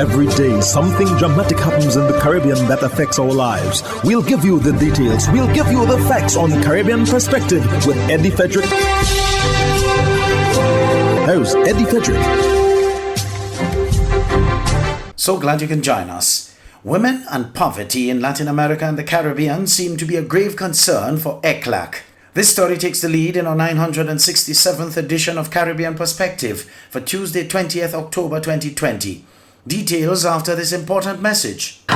Every day, something dramatic happens in the Caribbean that affects our lives. We'll give you the details. We'll give you the facts on Caribbean Perspective with Eddie Frederick. Here's Eddie Frederick. So glad you can join us. Women and poverty in Latin America and the Caribbean seem to be a grave concern for ECLAC. This story takes the lead in our 967th edition of Caribbean Perspective for Tuesday, 20th October 2020. Details after this important message. The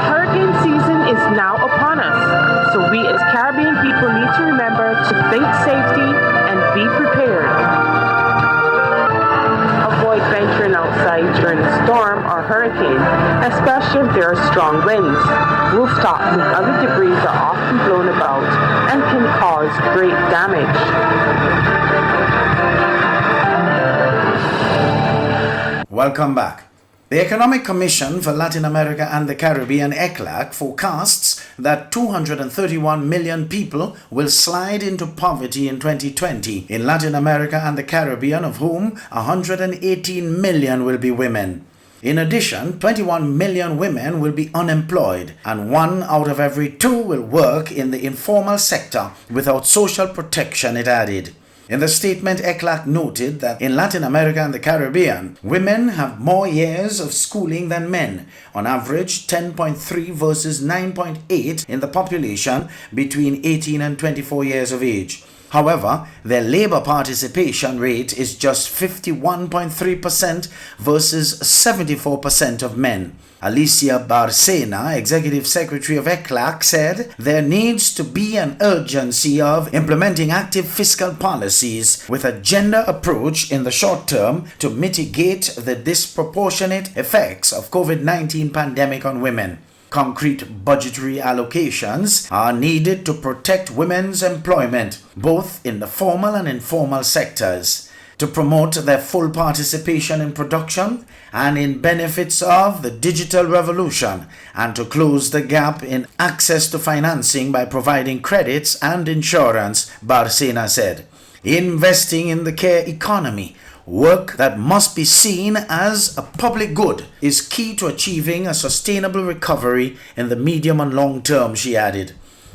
hurricane season is now upon us, so we as Caribbean people need to remember to think safety and be prepared. Avoid venturing outside during a storm or hurricane, especially if there are strong winds. Rooftops and other debris are often blown about and can cause great damage. Welcome back. The Economic Commission for Latin America and the Caribbean, ECLAC, forecasts that 231 million people will slide into poverty in 2020 in Latin America and the Caribbean, of whom 118 million will be women. In addition, 21 million women will be unemployed, and 1 out of every 2 will work in the informal sector without social protection, it added. In the statement, ECLAC noted that in Latin America and the Caribbean, women have more years of schooling than men, on average 10.3 versus 9.8 in the population between 18 and 24 years of age. However, their labor participation rate is just 51.3% versus 74% of men. Alicia Barcena, Executive Secretary of ECLAC, said there needs to be an urgency of implementing active fiscal policies with a gender approach in the short term to mitigate the disproportionate effects of COVID-19 pandemic on women. Concrete budgetary allocations are needed to protect women's employment, both in the formal and informal sectors, to promote their full participation in production and in benefits of the digital revolution, and to close the gap in access to financing by providing credits and insurance, Barcena said. Investing in the care economy, work that must be seen as a public good, is key to achieving a sustainable recovery in the medium and long term, she added.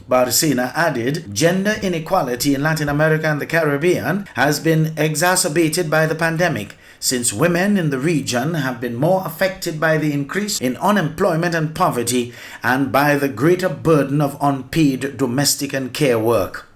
Barcena added, gender inequality in Latin America and the Caribbean has been exacerbated by the pandemic, since women in the region have been more affected by the increase in unemployment and poverty and by the greater burden of unpaid domestic and care work.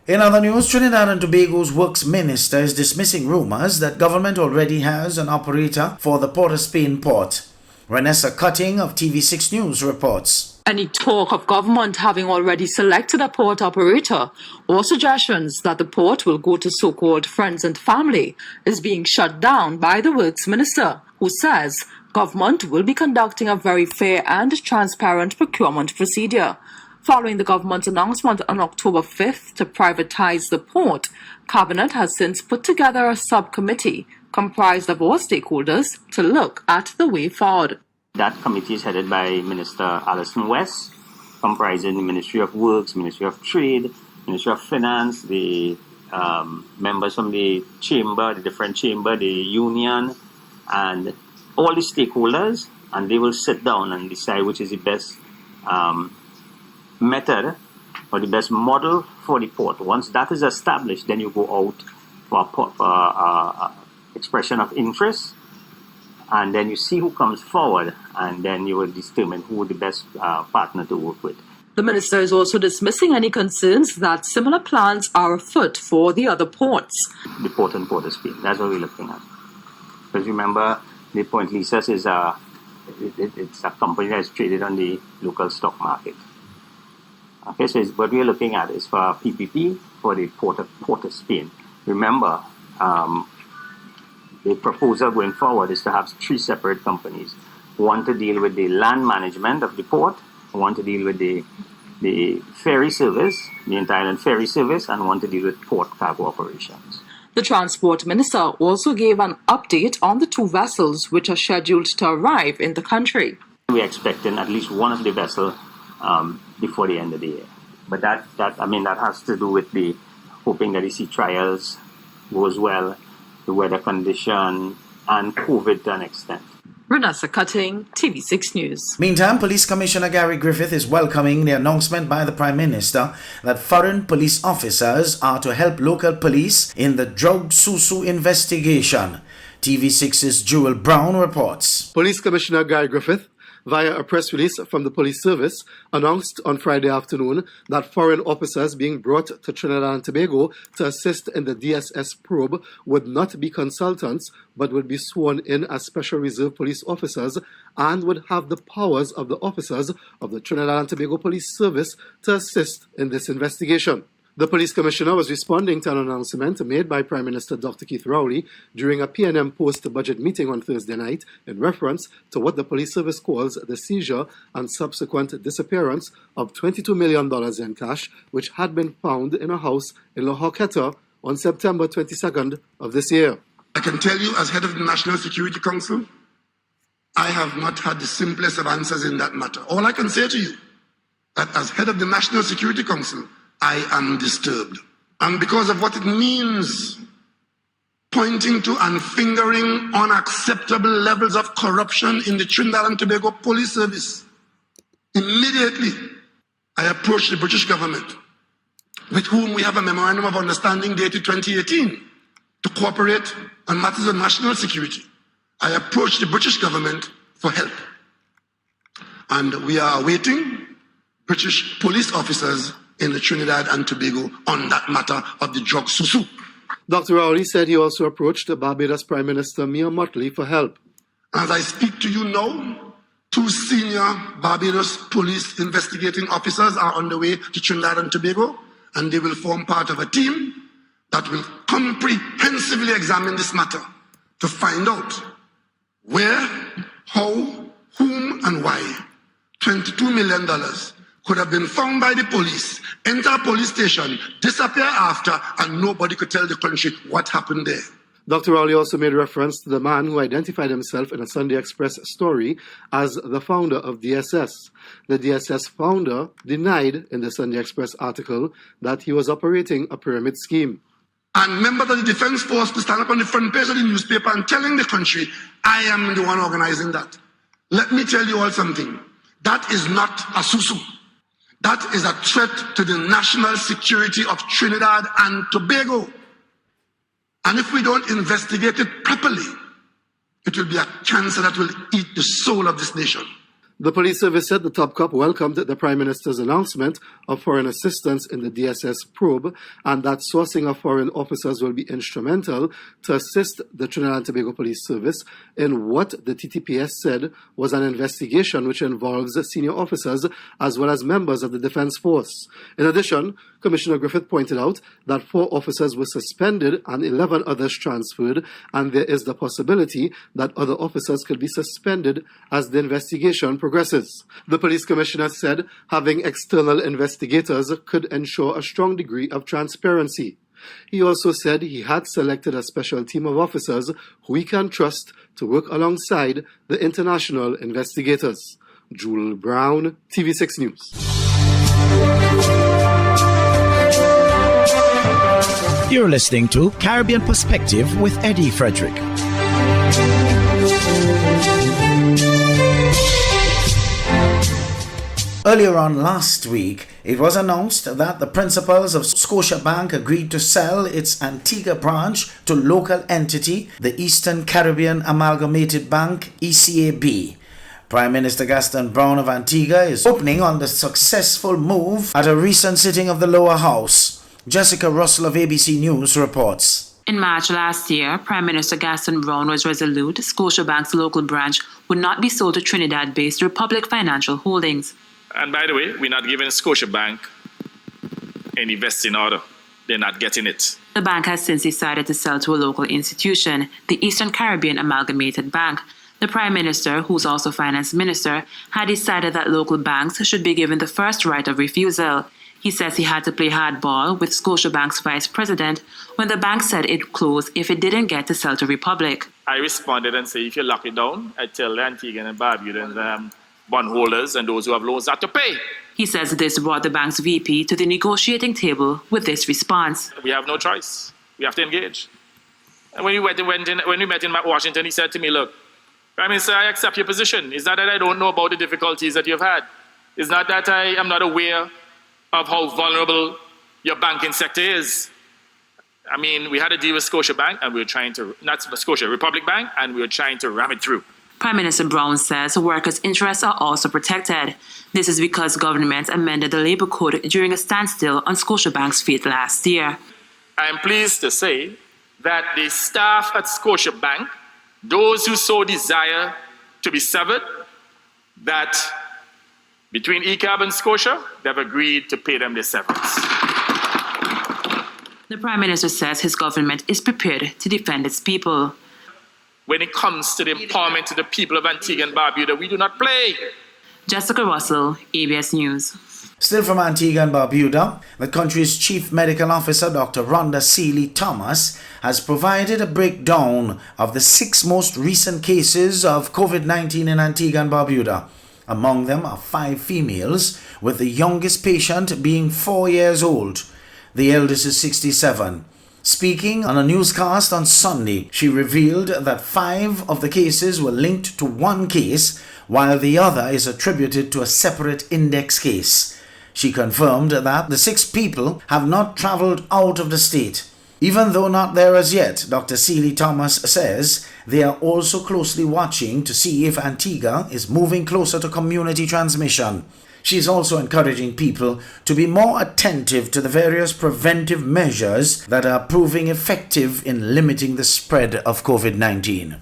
In other news, Trinidad and Tobago's Works Minister is dismissing rumors that government already has an operator for the Port of Spain port. Renessa Cutting of TV6 News reports. Any talk of government having already selected a port operator or suggestions that the port will go to so-called friends and family is being shut down by the Works Minister, who says government will be conducting a very fair and transparent procurement procedure. Following the government's announcement on October 5th to privatize the port, Cabinet has since put together a subcommittee comprised of all stakeholders to look at the way forward. That committee is headed by Minister Alison West, comprising the Ministry of Works, Ministry of Trade, Ministry of Finance, the members from the chamber, the different chamber, the union, and all the stakeholders, and they will sit down and decide which is the best method or the best model for the port. Once that is established, then you go out for expression of interest, and then you see who comes forward, and then you will determine who the best partner to work with. The minister is also dismissing any concerns that similar plans are afoot for the other ports. The port and Port of Spain, that's what we're looking at. Because remember, the Point Lisas is it's a company that is traded on the local stock market. Okay, so what we're looking at is for PPP for the Port of Spain. Remember, the proposal going forward is to have 3 separate companies. One to deal with the land management of the port, one to deal with the ferry service, the inter-island ferry service, and one to deal with port cargo operations. The Transport Minister also gave an update on the 2 vessels which are scheduled to arrive in the country. We're expecting at least one of the vessels before the end of the year. But that has to do with the hoping that the sea trials goes well, the weather condition, and COVID to an extent. Renessa Cutting, TV6 News. Meantime, Police Commissioner Gary Griffith is welcoming the announcement by the Prime Minister that foreign police officers are to help local police in the drug susu investigation. TV6's Jewel Brown reports. Police Commissioner Gary Griffith, via a press release from the police service, announced on Friday afternoon that foreign officers being brought to Trinidad and Tobago to assist in the DSS probe would not be consultants but would be sworn in as Special Reserve Police officers and would have the powers of the officers of the Trinidad and Tobago Police Service to assist in this investigation. The police commissioner was responding to an announcement made by Prime Minister Dr. Keith Rowley during a PNM post-budget meeting on Thursday night in reference to what the police service calls the seizure and subsequent disappearance of $22 million in cash, which had been found in a house in La Horquetta on September 22nd of this year. I can tell you, as head of the National Security Council, I have not had the simplest of answers in that matter. All I can say to you, that as head of the National Security Council, I am disturbed. And because of what it means, pointing to and fingering unacceptable levels of corruption in the Trinidad and Tobago Police Service, immediately I approached the British government, with whom we have a memorandum of understanding dated 2018, to cooperate on matters of national security. I approached the British government for help. And we are awaiting British police officers in the Trinidad and Tobago on that matter of the drug susu. Dr. Rowley said he also approached Barbados Prime Minister Mia Mottley for help. As I speak to you now, 2 senior Barbados police investigating officers are on the way to Trinidad and Tobago, and they will form part of a team that will comprehensively examine this matter to find out where, how, whom, and why $22 million could have been found by the police, enter a police station, disappear after, and nobody could tell the country what happened there. Dr. Rowley also made reference to the man who identified himself in a Sunday Express story as the founder of DSS. The DSS founder denied in the Sunday Express article that he was operating a pyramid scheme. And members of the Defense Force to stand up on the front page of the newspaper and telling the country, I am the one organizing that. Let me tell you all something. That is not a susu. That is a threat to the national security of Trinidad and Tobago. And if we don't investigate it properly, it will be a cancer that will eat the soul of this nation. The police service said the top cop welcomed the Prime Minister's announcement of foreign assistance in the DSS probe and that sourcing of foreign officers will be instrumental to assist the Trinidad and Tobago Police Service in what the TTPS said was an investigation which involves senior officers as well as members of the Defense Force. In addition, Commissioner Griffith pointed out that 4 officers were suspended and 11 others transferred, and there is the possibility that other officers could be suspended as the investigation progresses. The police commissioner said having external investigators could ensure a strong degree of transparency. He also said he had selected a special team of officers who he can trust to work alongside the international investigators. Jewel Brown, TV6 News. You're listening to Caribbean Perspective with Eddie Frederick. Earlier on last week, it was announced that the principals of Scotiabank agreed to sell its Antigua branch to local entity, the Eastern Caribbean Amalgamated Bank, ECAB. Prime Minister Gaston Brown of Antigua is opening on the successful move at a recent sitting of the lower house. Jessica Russell of ABC News reports. In March last year, Prime Minister Gaston Brown was resolute Scotiabank's local branch would not be sold to Trinidad-based Republic Financial Holdings. And by the way, we're not giving Scotiabank any vesting order. They're not getting it. The bank has since decided to sell to a local institution, the Eastern Caribbean Amalgamated Bank. The Prime Minister, who's also Finance Minister, had decided that local banks should be given the first right of refusal. He says he had to play hardball with Scotiabank's vice president when the bank said it'd close if it didn't get to sell to Republic. I responded and said, if you lock it down, I tell the Antiguan and Barbudans bondholders and those who have loans not to pay. He says this brought the bank's VP to the negotiating table with this response. We have no choice. We have to engage. And when we met in Washington, he said to me, look, Prime Minister, I accept your position. It's not that I don't know about the difficulties that you've had. It's not that I am not aware of how vulnerable your banking sector is. I mean, we had a deal with Scotiabank, and we were trying to, not Scotia, Republic Bank, and we were trying to ram it through. Prime Minister Brown says workers' interests are also protected. This is because government amended the Labour Code during a standstill on Scotiabank's feet last year. I am pleased to say that the staff at Scotiabank, those who so desire to be severed, that between ECAB and Scotia, they've agreed to pay them their severance. The Prime Minister says his government is prepared to defend its people. When it comes to the empowerment of the people of Antigua and Barbuda, we do not play. Jessica Russell, ABS News. Still from Antigua and Barbuda, the country's Chief Medical Officer, Dr. Rhonda Seeley-Thomas, has provided a breakdown of the 6 most recent cases of COVID-19 in Antigua and Barbuda. Among them are 5 females, with the youngest patient being 4 years old. The eldest is 67. Speaking on a newscast on Sunday, she revealed that 5 of the cases were linked to one case, while the other is attributed to a separate index case. She confirmed that the 6 people have not travelled out of the state. Even though not there as yet, Dr. Seeley-Thomas says they are also closely watching to see if Antigua is moving closer to community transmission. She is also encouraging people to be more attentive to the various preventive measures that are proving effective in limiting the spread of COVID-19.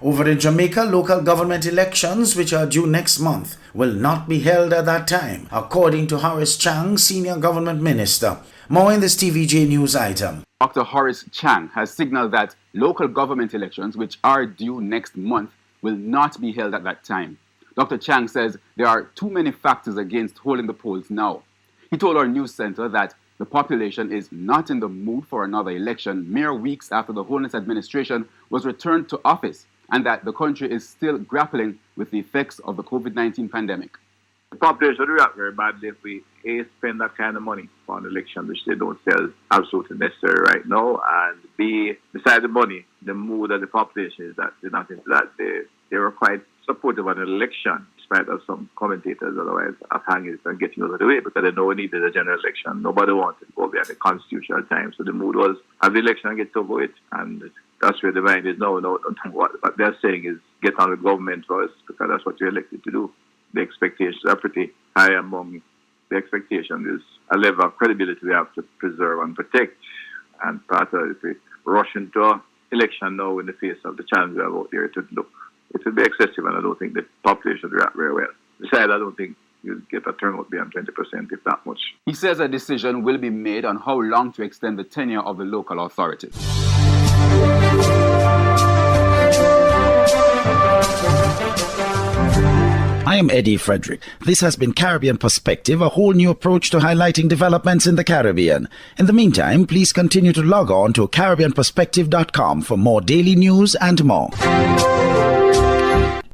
Over in Jamaica, local government elections, which are due next month, will not be held at that time, according to Horace Chang, Senior Government Minister. More in this TVJ News item. Dr. Horace Chang has signaled that local government elections, which are due next month, will not be held at that time. Dr. Chang says there are too many factors against holding the polls now. He told our news center that the population is not in the mood for another election mere weeks after the Holness administration was returned to office, and that the country is still grappling with the effects of the COVID-19 pandemic. The population would react very badly if we A, spend that kind of money on an election, which they don't feel absolutely necessary right now, and B, besides the money, the mood of the population is that they're not into that. They were quite supportive of an election, despite of some commentators otherwise of hanging it and getting out of the way, because they know we needed a general election. Nobody wanted to go behind the constitutional time, so the mood was have the election and get over it, and that's where the mind is now. What they're saying is get on with government first, because that's what you're elected to do. The expectations are pretty high among the expectation is a level of credibility we have to preserve and protect. And part of it, if we rush into an election now in the face of the challenge we have out there, it would be excessive, and I don't think the population would react very well. Besides, I don't think you'll get a turnout beyond 20%, if that much. He says a decision will be made on how long to extend the tenure of the local authorities. I am Eddie Frederick. This has been Caribbean Perspective, a whole new approach to highlighting developments in the Caribbean. In the meantime, please continue to log on to CaribbeanPerspective.com for more daily news and more.